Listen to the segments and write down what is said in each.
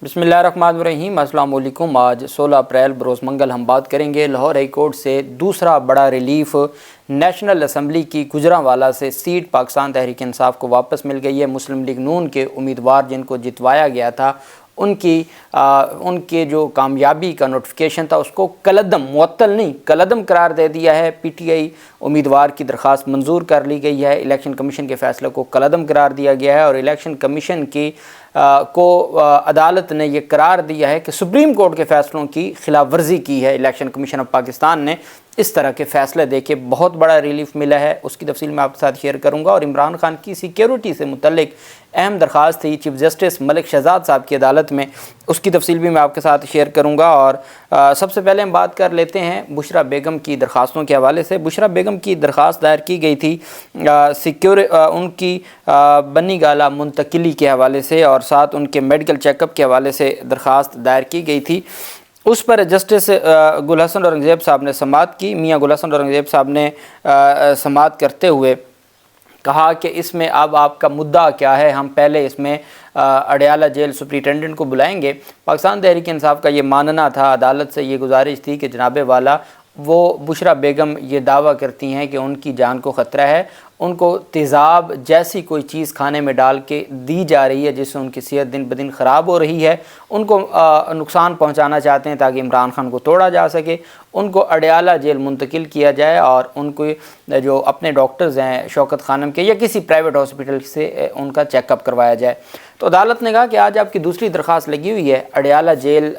بسم اللہ الرحمن الرحیم۔ السلام علیکم۔ آج 16 اپریل بروز منگل ہم بات کریں گے لاہور ہائی کورٹ سے دوسرا بڑا ریلیف۔ نیشنل اسمبلی کی گجرانوالہ سے سیٹ پاکستان تحریک انصاف کو واپس مل گئی ہے۔ مسلم لیگ نون کے امیدوار جن کو جتوایا گیا تھا ان کے جو کامیابی کا نوٹیفیکیشن تھا اس کو کالعدم، معطل نہیں کالعدم قرار دے دیا ہے۔ پی ٹی آئی امیدوار کی درخواست منظور کر لی گئی ہے۔ الیکشن کمیشن کے فیصلے کو کالعدم قرار دیا گیا ہے اور الیکشن کمیشن کو عدالت نے یہ قرار دیا ہے کہ سپریم کورٹ کے فیصلوں کی خلاف ورزی کی ہے۔ الیکشن کمیشن آف پاکستان نے اس طرح کے فیصلے دے کے بہت بڑا ریلیف ملا ہے، اس کی تفصیل میں آپ کے ساتھ شیئر کروں گا۔ اور عمران خان کی سیکیورٹی سے متعلق اہم درخواست تھی چیف جسٹس ملک شہزاد صاحب کی عدالت میں، اس کی تفصیل بھی میں آپ کے ساتھ شیئر کروں گا۔ اور سب سے پہلے ہم بات کر لیتے ہیں بشریٰ بیگم کی درخواستوں کے حوالے سے۔ بشریٰ بیگم کی درخواست دائر کی گئی تھی ان کی بنی گالہ منتقلی کے حوالے سے اور ساتھ ان کے میڈیکل چیک اپ کے حوالے سے درخواست دائر کی گئی تھی۔ اس پر جسٹس گل حسن اورنگزیب صاحب نے سماعت کی۔ میاں گل حسن اورنگزیب صاحب نے سماعت کرتے ہوئے کہا کہ اس میں اب آپ کا مدعا کیا ہے، ہم پہلے اس میں اڈیالہ جیل سپرنٹینڈنٹ کو بلائیں گے۔ پاکستان تحریک انصاف کا یہ ماننا تھا، عدالت سے یہ گزارش تھی کہ جناب والا وہ بشریٰ بیگم یہ دعویٰ کرتی ہیں کہ ان کی جان کو خطرہ ہے، ان کو تیزاب جیسی کوئی چیز کھانے میں ڈال کے دی جا رہی ہے جس سے ان کی صحت دن بدن خراب ہو رہی ہے، ان کو نقصان پہنچانا چاہتے ہیں تاکہ عمران خان کو توڑا جا سکے، ان کو اڈیالہ جیل منتقل کیا جائے اور ان کو جو اپنے ڈاکٹرز ہیں شوکت خانم کے یا کسی پرائیویٹ ہاسپٹل سے ان کا چیک اپ کروایا جائے۔ تو عدالت نے کہا کہ آج آپ کی دوسری درخواست لگی ہوئی ہے اڈیالہ جیل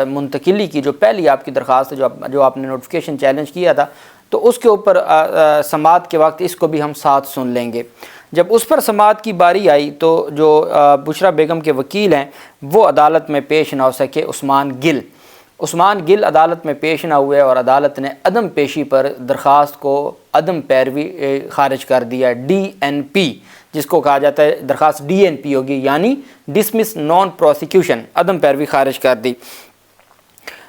منتقلی کی، جو پہلی آپ کی درخواست ہے جو آپ نے نوٹیفیکیشن چیلنج کیا تھا، تو اس کے اوپر سماعت کے وقت اس کو بھی ہم ساتھ سن لیں گے۔ جب اس پر سماعت کی باری آئی تو جو بشریٰ بیگم کے وکیل ہیں وہ عدالت میں پیش نہ ہو سکے۔ عثمان گل عدالت میں پیش نہ ہوئے اور عدالت نے عدم پیشی پر درخواست کو عدم پیروی خارج کر دیا۔ DNP جس کو کہا جاتا ہے، درخواست DNP ہوگی، یعنی ڈسمس نان پروسیکیوشن، عدم پیروی خارج کر دی۔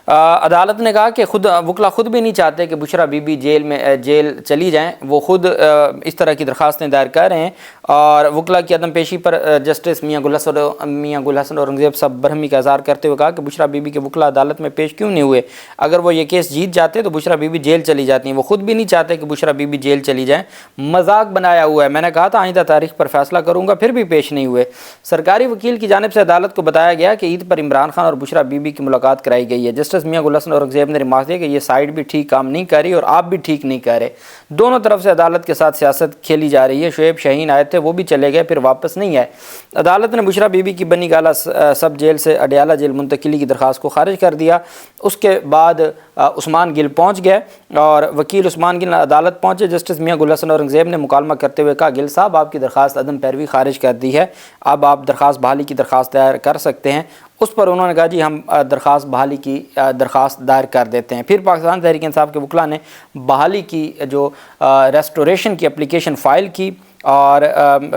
عدالت نے کہا کہ وکلا خود بھی نہیں چاہتے کہ بشریٰ بی بی جیل چلی جائیں، وہ خود اس طرح کی درخواستیں دائر کر رہے ہیں اور وکلا کی عدم پیشی پر جسٹس میاں گل حسن اورنگزیب صاحب برہمی کا اظہار کرتے ہوئے کہا کہ بشریٰ بی بی کے وکلا عدالت میں پیش کیوں نہیں ہوئے؟ اگر وہ یہ کیس جیت جاتے تو بشریٰ بی بی جیل چلی جاتی ہیں، وہ خود بھی نہیں چاہتے کہ بشریٰ بی بی جیل چلی جائیں، مذاق بنایا ہوا ہے۔ میں نے کہا تھا آئندہ تاریخ پر فیصلہ کروں گا، پھر بھی پیش نہیں ہوئے۔ سرکاری وکیل کی جانب سے عدالت کو بتایا گیا کہ عید پر عمران خان اور بشریٰ بی بی کی ملاقات کرائی گئی ہے۔ جسٹس میاں گل حسن اورنگزیب نے ریمارک دیا کہ یہ سائیڈ بھی ٹھیک کام نہیں کر رہی اور آپ بھی ٹھیک نہیں کر رہے، دونوں طرف سے عدالت کے ساتھ سیاست کھیلی جا رہی ہے۔ شعیب شاہین آئے تھے، وہ بھی چلے گئے، پھر واپس نہیں آئے۔ عدالت نے بشریٰ بی بی کی بنی گالہ سب جیل سے اڈیالہ جیل منتقلی کی درخواست کو خارج کر دیا۔ اس کے بعد عثمان گل پہنچ گئے اور وکیل عثمان گل عدالت پہنچے۔ جسٹس میاں گل حسن اورنگزیب نے مکالمہ کرتے ہوئے کہا گل صاحب آپ کی درخواست عدم پیروی خارج کر دی ہے، اب آپ درخواست بحالی کی درخواست دائر کر سکتے ہیں۔ اس پر انہوں نے کہا جی ہم درخواست بحالی کی درخواست دائر کر دیتے ہیں۔ پھر پاکستان تحریک انصاف کے وکلاء نے بحالی کی جو ریسٹوریشن کی اپلیکیشن فائل کی اور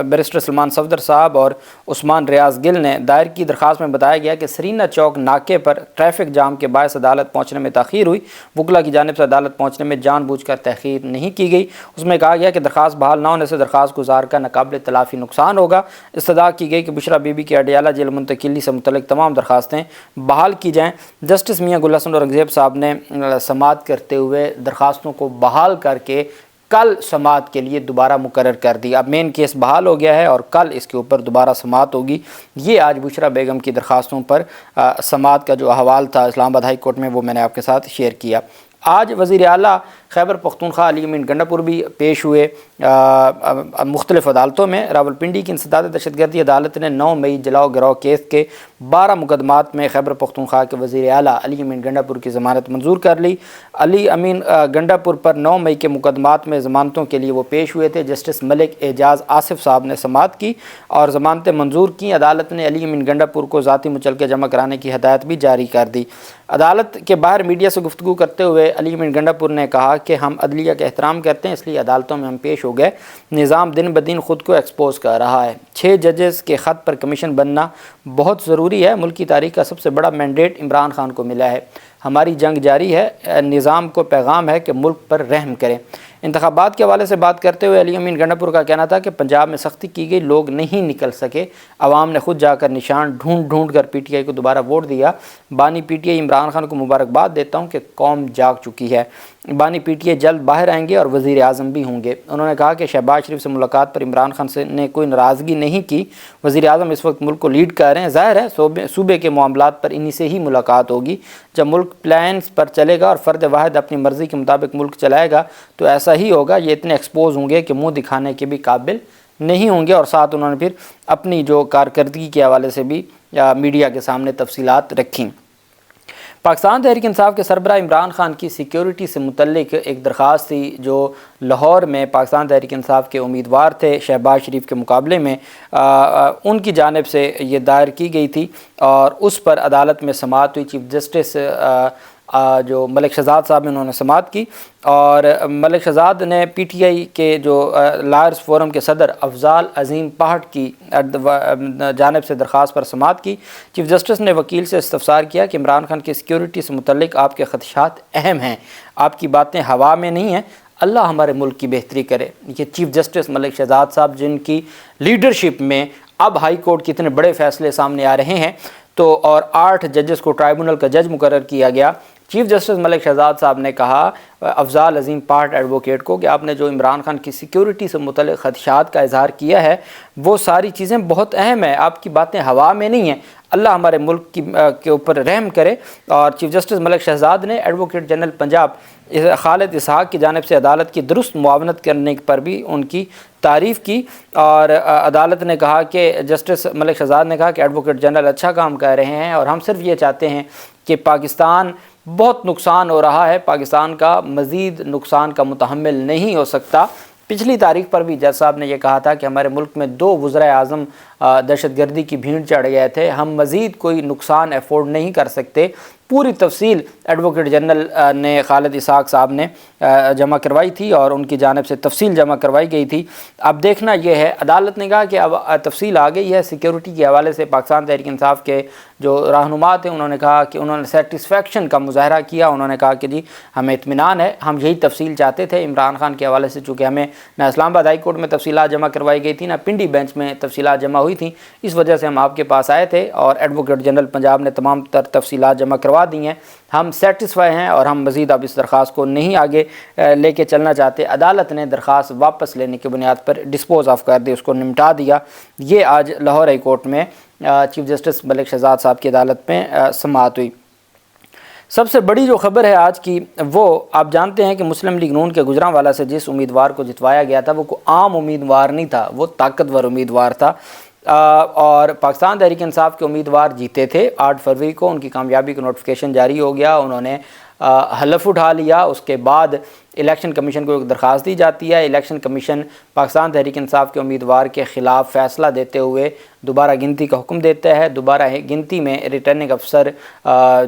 بیرسٹر سلمان صفدر صاحب اور عثمان ریاض گل نے دائر کی درخواست میں بتایا گیا کہ سرینا چوک ناکے پر ٹریفک جام کے باعث عدالت پہنچنے میں تاخیر ہوئی۔ وکلاء کی جانب سے عدالت پہنچنے میں جان بوجھ کر تاخیر نہیں کی گئی۔ اس میں کہا گیا کہ درخواست بحال نہ ہونے سے درخواست گزار کا ناقابل تلافی نقصان ہوگا۔ استدعا کی گئی کہ بشریٰ بی بی کی اڈیالہ جیل منتقلی سے متعلق تمام درخواستیں بحال کی جائیں۔ جسٹس میاں گل حسن اورنگزیب صاحب نے سماعت کرتے ہوئے درخواستوں کو بحال کر کے کل سماعت کے لیے دوبارہ مقرر کر دی۔ اب مین کیس بحال ہو گیا ہے اور کل اس کے اوپر دوبارہ سماعت ہوگی۔ یہ آج بشریٰ بیگم کی درخواستوں پر سماعت کا جو احوال تھا اسلام آباد ہائی کورٹ میں وہ میں نے آپ کے ساتھ شیئر کیا۔ آج وزیر اعلیٰ خیبر پختونخوا علی امین گنڈا پور بھی پیش ہوئے مختلف عدالتوں میں۔ راولپنڈی کی انسداد دہشت گردی عدالت نے 9 مئی جلاؤ گروہ کیس کے 12 مقدمات میں خیبر پختونخوا کے وزیر اعلیٰ علی امین گنڈا پور کی ضمانت منظور کر لی۔ علی امین گنڈا پور پر 9 مئی کے مقدمات میں ضمانتوں کے لیے وہ پیش ہوئے تھے۔ جسٹس ملک اعجاز آصف صاحب نے سماعت کی اور ضمانتیں منظور کیں۔ عدالت نے علی امین گنڈا پور کو ذاتی مچلکے جمع کرانے کی ہدایت بھی جاری کر دی۔ عدالت کے باہر میڈیا سے گفتگو کرتے ہوئے علی امین گنڈا پور نے کہا کہ ہم عدلیہ کا احترام کرتے ہیں، اس لیے عدالتوں میں ہم پیش ہو گئے۔ نظام دن بدن خود کو ایکسپوز کر رہا ہے۔ 6 ججز کے خط پر کمیشن بننا بہت ضروری ہے۔ ملک کی تاریخ کا سب سے بڑا مینڈیٹ عمران خان کو ملا ہے۔ ہماری جنگ جاری ہے۔ نظام کو پیغام ہے کہ ملک پر رحم کریں۔ انتخابات کے حوالے سے بات کرتے ہوئے علی امین گنڈا پور کا کہنا تھا کہ پنجاب میں سختی کی گئی، لوگ نہیں نکل سکے، عوام نے خود جا کر نشان ڈھونڈ کر پی ٹی آئی کو دوبارہ ووٹ دیا۔ بانی P T I Imran Khan کو مبارکباد دیتا ہوں کہ قوم جاگ چکی ہے، بانی پی ٹی آئی جلد باہر آئیں گے اور وزیر اعظم بھی ہوں گے۔ انہوں نے کہا کہ شہباز شریف سے ملاقات پر عمران خان نے کوئی ناراضگی نہیں کی، وزیر اعظم اس وقت ملک کو لیڈ کر رہے ہیں، ظاہر ہے صوبے کے معاملات پر انہی سے ہی ملاقات ہوگی۔ جب ملک پلانز پر چلے گا اور فرد واحد اپنی مرضی کے مطابق ملک چلائے گا تو ایسا ہی ہوگا، یہ اتنے ایکسپوز ہوں گے کہ منہ دکھانے کے بھی قابل نہیں ہوں گے۔ اور ساتھ انہوں نے پھر اپنی جو کارکردگی کے حوالے سے بھی میڈیا کے سامنے تفصیلات رکھیں۔ پاکستان تحریک انصاف کے سربراہ عمران خان کی سیکیورٹی سے متعلق ایک درخواست تھی جو لاہور میں پاکستان تحریک انصاف کے امیدوار تھے شہباز شریف کے مقابلے میں، ان کی جانب سے یہ دائر کی گئی تھی اور اس پر عدالت میں سماعت ہوئی۔ چیف جسٹس جو ملک شہزاد صاحب نے انہوں نے سماعت کی اور ملک شہزاد نے پی ٹی آئی کے جو لائرز فورم کے صدر افضال عظیم پہاٹ کی جانب سے درخواست پر سماعت کی۔ چیف جسٹس نے وکیل سے استفسار کیا کہ عمران خان کی سیکیورٹی سے متعلق آپ کے خدشات اہم ہیں، آپ کی باتیں ہوا میں نہیں ہیں، اللہ ہمارے ملک کی بہتری کرے۔ یہ چیف جسٹس ملک شہزاد صاحب جن کی لیڈرشپ میں اب ہائی کورٹ کے اتنے بڑے فیصلے سامنے آ رہے ہیں تو اور 8 ججز کو ٹرائبونل کا جج مقرر کیا گیا۔ چیف جسٹس ملک شہزاد صاحب نے کہا افضال عظیم پہاٹ ایڈوکیٹ کو کہ آپ نے جو عمران خان کی سیکیورٹی سے متعلق خدشات کا اظہار کیا ہے وہ ساری چیزیں بہت اہم ہیں، آپ کی باتیں ہوا میں نہیں ہیں، اللہ ہمارے ملک کے اوپر رحم کرے۔ اور چیف جسٹس ملک شہزاد نے ایڈوکیٹ جنرل پنجاب خالد اسحاق کی جانب سے عدالت کی درست معاونت کرنے پر بھی ان کی تعریف کی اور عدالت نے کہا کہ جسٹس ملک شہزاد نے کہا کہ ایڈوکیٹ جنرل اچھا کام کر رہے ہیں اور ہم صرف یہ چاہتے ہیں کہ پاکستان بہت نقصان ہو رہا ہے، پاکستان کا مزید نقصان کا متحمل نہیں ہو سکتا۔ پچھلی تاریخ پر بھی جج صاحب نے یہ کہا تھا کہ ہمارے ملک میں 2 وزرائے اعظم دہشت گردی کی بھیڑ چڑھ گئے تھے، ہم مزید کوئی نقصان افورڈ نہیں کر سکتے۔ پوری تفصیل ایڈوکیٹ جنرل نے خالد اسحاق صاحب نے جمع کروائی تھی اور ان کی جانب سے تفصیل جمع کروائی گئی تھی۔ اب دیکھنا یہ ہے، عدالت نے کہا کہ اب تفصیل آ گئی ہے سیکیورٹی کے حوالے سے۔ پاکستان تحریک انصاف کے جو رہنما تھے انہوں نے کہا کہ انہوں نے سیٹسفیکشن کا مظاہرہ کیا، انہوں نے کہا کہ جی ہمیں اطمینان ہے، ہم یہی تفصیل چاہتے تھے عمران خان کے حوالے سے، چونکہ ہمیں نہ اسلام آباد ہائی کورٹ میں تفصیلات جمع کروائی گئی تھی نہ پنڈی بینچ میں تفصیلات جمع ہوئی تھیں، اس وجہ سے ہم آپ کے پاس آئے تھے اور ایڈوکیٹ جنرل پنجاب نے تمام تر تفصیلات جمع کروا دی ہیں، ہم سیٹسفائی ہیں اور ہم مزید اب اس درخواست کو نہیں آگے لے کے چلنا چاہتے۔ عدالت نے درخواست واپس لینے کی بنیاد پر ڈسپوز آف کر دی، اس کو نمٹا دیا۔ یہ آج لاہور ہائی کورٹ میں چیف جسٹس ملک شہزاد صاحب کی عدالت میں سماعت ہوئی۔ سب سے بڑی جو خبر ہے آج کی وہ آپ جانتے ہیں کہ مسلم لیگ نون کے گجرانوالہ سے جس امیدوار کو جتوایا گیا تھا وہ کوئی عام امیدوار نہیں تھا، وہ طاقتور امیدوار تھا اور پاکستان تحریک انصاف کے امیدوار جیتے تھے۔ 8 فروری کو ان کی کامیابی کا نوٹیفیکیشن جاری ہو گیا، انہوں نے حلف اٹھا لیا۔ اس کے بعد الیکشن کمیشن کو ایک درخواست دی جاتی ہے، الیکشن کمیشن پاکستان تحریک انصاف کے امیدوار کے خلاف فیصلہ دیتے ہوئے دوبارہ گنتی کا حکم دیتا ہے، دوبارہ گنتی میں ریٹرننگ افسر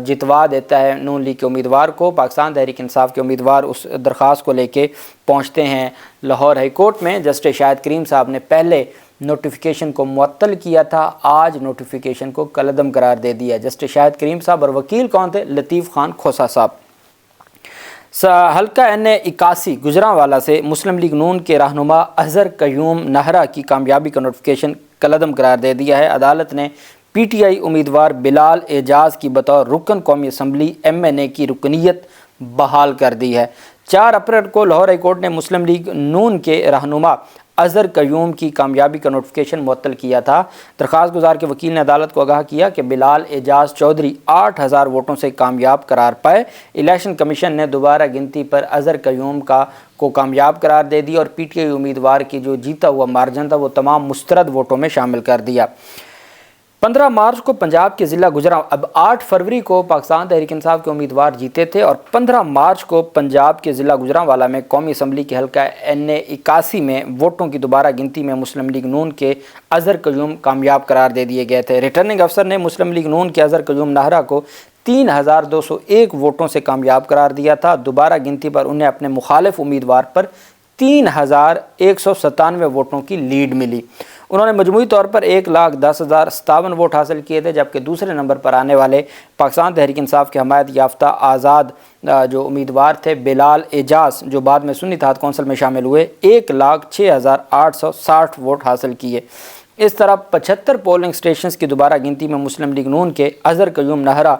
جتوا دیتا ہے نون لیگ کے امیدوار کو۔ پاکستان تحریک انصاف کے امیدوار اس درخواست کو لے کے پہنچتے ہیں لاہور ہائی کورٹ میں۔ جسٹس شاہد کریم صاحب نے پہلے نوٹیفیکیشن کو معطل کیا تھا، آج نوٹیفیکیشن کو کالعدم قرار دے دیا۔ جسٹس شاہد کریم صاحب اور وکیل کون تھے؟ لطیف خان کھوسا صاحب۔ حلقہ این اے 81 گجرانوالہ سے مسلم لیگ نون کے رہنما اظہر قیوم نہرا کی کامیابی کا نوٹیفیکیشن کالعدم قرار دے دیا ہے۔ عدالت نے پی ٹی آئی امیدوار بلال اعجاز کی بطور رکن قومی اسمبلی ایم این اے کی رکنیت بحال کر دی ہے۔ 4 اپریل کو لاہور ہائی کورٹ نے مسلم لیگ نون کے رہنما اظہر قیوم کی کامیابی کا نوٹیفیکیشن معطل کیا تھا۔ درخواست گزار کے وکیل نے عدالت کو آگاہ کیا کہ بلال اعجاز چودھری 8000 ووٹوں سے کامیاب قرار پائے۔ الیکشن کمیشن نے دوبارہ گنتی پر اظہر قیوم کو کامیاب قرار دے دی اور پی ٹی آئی امیدوار کی جو جیتا ہوا مارجن تھا وہ تمام مسترد ووٹوں میں شامل کر دیا۔ 15 مارچ کو پنجاب کے ضلع اب 8 فروری کو پاکستان تحریک انصاف کے امیدوار جیتے تھے اور 15 مارچ کو پنجاب کے ضلع گجرانوالہ میں قومی اسمبلی کے حلقہ این اے 81 میں ووٹوں کی دوبارہ گنتی میں مسلم لیگ نون کے اظہر قیوم کامیاب قرار دے دیے گئے تھے۔ ریٹرننگ افسر نے مسلم لیگ نون کے اظہر قیوم نہرا کو 3201 ووٹوں سے کامیاب قرار دیا تھا۔ دوبارہ گنتی پر انہیں اپنے مخالف امیدوار پر 3197 ووٹوں کی لیڈ ملی۔ انہوں نے مجموعی طور پر 1,10,57 ووٹ حاصل کیے تھے، جبکہ دوسرے نمبر پر آنے والے پاکستان تحریک انصاف کے حمایت یافتہ آزاد جو امیدوار تھے بلال اعجاز، جو بعد میں سنی اتحاد کونسل میں شامل ہوئے، 1,06,860 ووٹ حاصل کیے۔ اس طرح 75 پولنگ سٹیشنز کی دوبارہ گنتی میں مسلم لیگ نون کے اظہر قیوم نہرہ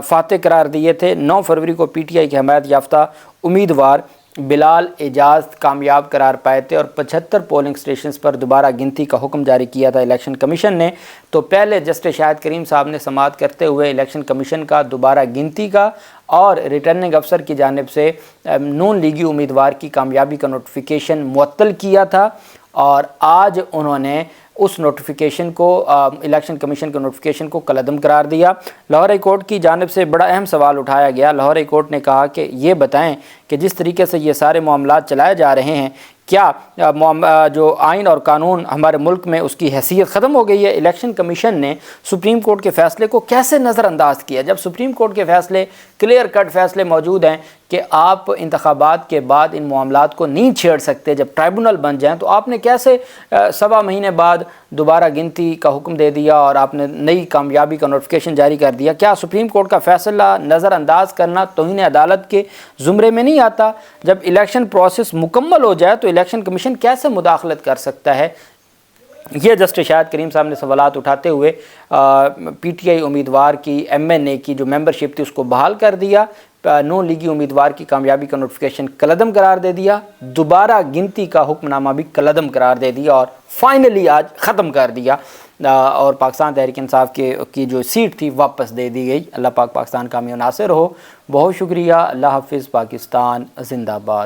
فاتح قرار دیے تھے۔ 9 فروری کو پی ٹی آئی کے حمایت یافتہ امیدوار بلال اعجاز کامیاب قرار پائے تھے اور 75 پولنگ سٹیشنز پر دوبارہ گنتی کا حکم جاری کیا تھا الیکشن کمیشن نے۔ تو پہلے جسٹس شاہد کریم صاحب نے سماعت کرتے ہوئے الیکشن کمیشن کا دوبارہ گنتی کا اور ریٹرننگ افسر کی جانب سے نون لیگی امیدوار کی کامیابی کا نوٹیفیکیشن معطل کیا تھا، اور آج انہوں نے اس نوٹیفیکیشن کو الیکشن کمیشن کے نوٹیفیکیشن کو کالعدم قرار دیا۔ لاہور ہائی کورٹ کی جانب سے بڑا اہم سوال اٹھایا گیا۔ لاہور ہائی کورٹ نے کہا کہ یہ بتائیں کہ جس طریقے سے یہ سارے معاملات چلائے جا رہے ہیں، کیا جو آئین اور قانون ہمارے ملک میں اس کی حیثیت ختم ہو گئی ہے؟ الیکشن کمیشن نے سپریم کورٹ کے فیصلے کو کیسے نظر انداز کیا، جب سپریم کورٹ کے فیصلے کلیئر کٹ فیصلے موجود ہیں کہ آپ انتخابات کے بعد ان معاملات کو نہیں چھیڑ سکتے، جب ٹرائبونل بن جائیں تو آپ نے کیسے 1.25 مہینے بعد دوبارہ گنتی کا حکم دے دیا اور آپ نے نئی کامیابی کا نوٹیفیکیشن جاری کر دیا؟ کیا سپریم کورٹ کا فیصلہ نظر انداز کرنا توہین عدالت کے زمرے میں نہیں آتا؟ جب الیکشن پروسیس مکمل ہو جائے تو الیکشن کمیشن کیسے مداخلت کر سکتا ہے؟ یہ جسٹس شاہد کریم صاحب نے سوالات اٹھاتے ہوئے پی ٹی آئی امیدوار کی ایم این اے کی جو ممبرشپ تھی اس کو بحال کر دیا، نون لیگی امیدوار کی کامیابی کا نوٹیفیکیشن کالعدم قرار دے دیا، دوبارہ گنتی کا حکم نامہ بھی کالعدم قرار دے دیا اور فائنلی آج ختم کر دیا، اور پاکستان تحریک انصاف کی جو سیٹ تھی واپس دے دی گئی۔ اللہ پاک پاکستان کا حامی و ناصر ہو۔ بہت شکریہ۔ اللہ حافظ۔ پاکستان زندہ باد۔